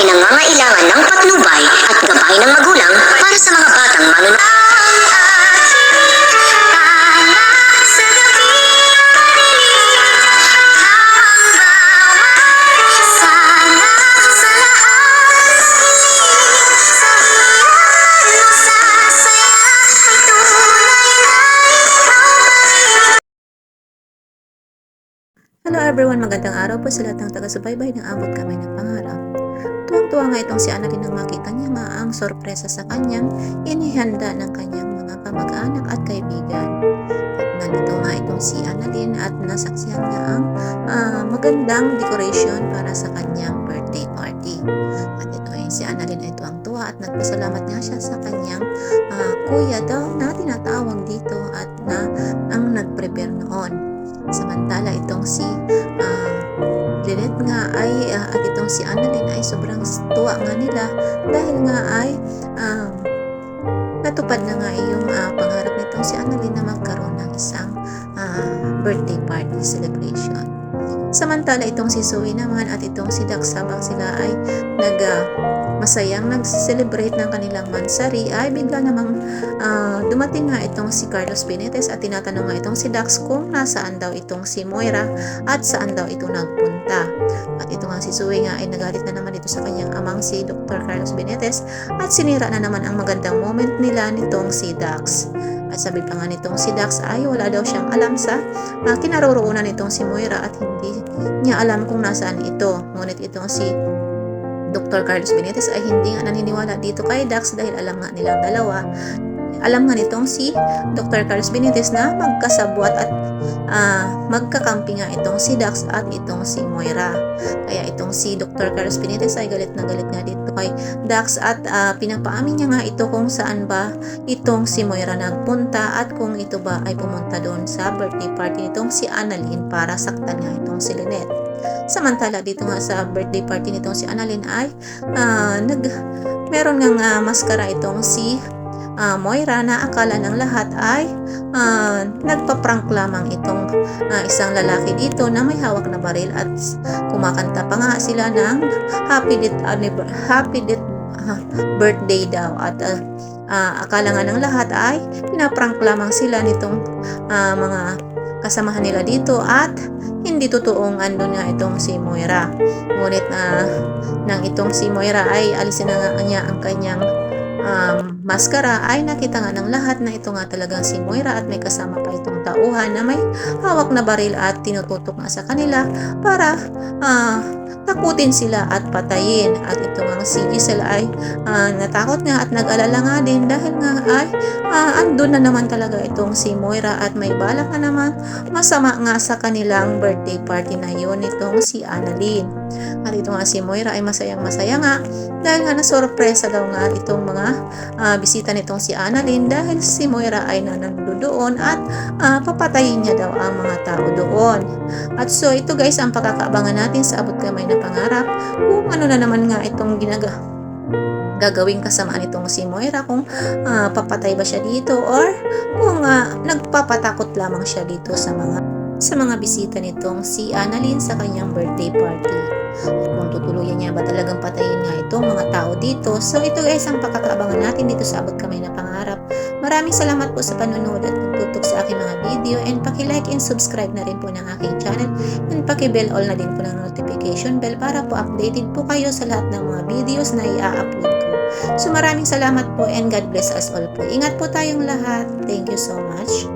nangangailangan ng patnubay at gabay ng magulang para sa mga batang manunod. Hello everyone, magandang araw po sa lahat ng taga-subaybay ng Abot Kamay ng Pangarap. Tuwang-tuwa nga itong si Annalyn nang makita niya nga ang sorpresa sa kanyang inihanda ng kanyang mga kamag-anak at kaibigan. At nandito nga itong si Annalyn at nasaksihan niya ang magandang decoration para sa kanyang birthday party. At ito ay si Annalyn ay tuwang-tuwa at nagpasalamat nga siya sa kanyang kuya daw na tinatawag dito at na ang nag-prepare noon. Samantala itong si Lynette nga ay at itong si Annalyn ay sobrang tuwa nga nila dahil nga ay natupad na nga yung pangarap nitong si Annalyn na magkaroon ng isang birthday party celebration. Samantala itong si Zoe naman at itong si Dax habang sila ay masayang nag-celebrate ng kanilang mansari ay bigla namang dumating nga itong si Carlos Benitez at tinatanong nga itong si Dax kung nasaan daw itong si Moira at saan daw ito nagpunta. At ito nga si Zoe nga ay nagalit na naman ito sa kanyang amang si Dr. Carlos Benitez at sinira na naman ang magandang moment nila nitong si Dax. At sabi pa nga nitong si Dax ay wala daw siyang alam sa kinaroroonan nitong si Moira at hindi niya alam kung nasaan ito. Ngunit itong si Dr. Carlos Benitez ay hindi nga naniniwala dito kay Dax dahil alam nga nilang dalawa. Alam nga nitong si Dr. Carlos Benitez na magkasabwat at magkakampi nga itong si Dax at itong si Moira. Kaya itong si Dr. Carlos Benitez ay galit na galit nga dito kay Dax at pinapaamin niya nga ito kung saan ba itong si Moira nagpunta at kung ito ba ay pumunta doon sa birthday party nitong si Annalyn para saktan nga itong si Lynette. Samantala dito nga sa birthday party nitong si Annalyn ay meron nga maskara itong si Moira na akala ng lahat ay nagpa-prank lamang itong isang lalaki dito na may hawak na baril at kumakanta pa nga sila ng happy death birthday daw at akala nga ng lahat ay pinaprank lamang sila nitong mga kasamahan nila dito at hindi totoong andun nga itong si Moira. Ngunit nang itong si Moira ay alisin na nga niya ang kanyang maskara ay nakita nga ng lahat na ito nga talagang si Moira at may kasama pa itong tauhan na may hawak na baril at tinututok nga sa kanila para takutin sila at patayin. At ito nga si Giselle ay natakot nga at nag-alala nga din dahil nga ay andun na naman talaga itong si Moira at may balak na naman masama nga sa kanilang birthday party na yun itong si Annalyn. At ito nga si Moira ay masayang masaya nga dahil nga nasorpresa daw nga itong mga bisita nitong si Annalyn dahil si Moira ay nandoon at papatayin niya daw ang mga tao doon. At so ito guys ang pagkakaabangan natin sa Abot Kamay na Pangarap kung ano na naman nga itong gagawing kasamaan itong si Moira, kung papatay ba siya dito or kung nagpapatakot lamang siya dito sa mga bisita nitong si Annalyn sa kanyang birthday party. Kung tutuluyan niya ba talagang patayin nga itong mga tao dito. So ito guys ang pagkakaabangan natin dito sa Abot Kamay na Pangarap. Maraming salamat po sa panonood at pagtutok sa aking mga video, and paki-like and subscribe na rin po ng aking channel, and paki-bell all na din po ng notification bell para po updated po kayo sa lahat ng mga videos na i-upload ko. So maraming salamat po and God bless us all po. Ingat po tayong lahat. Thank you so much.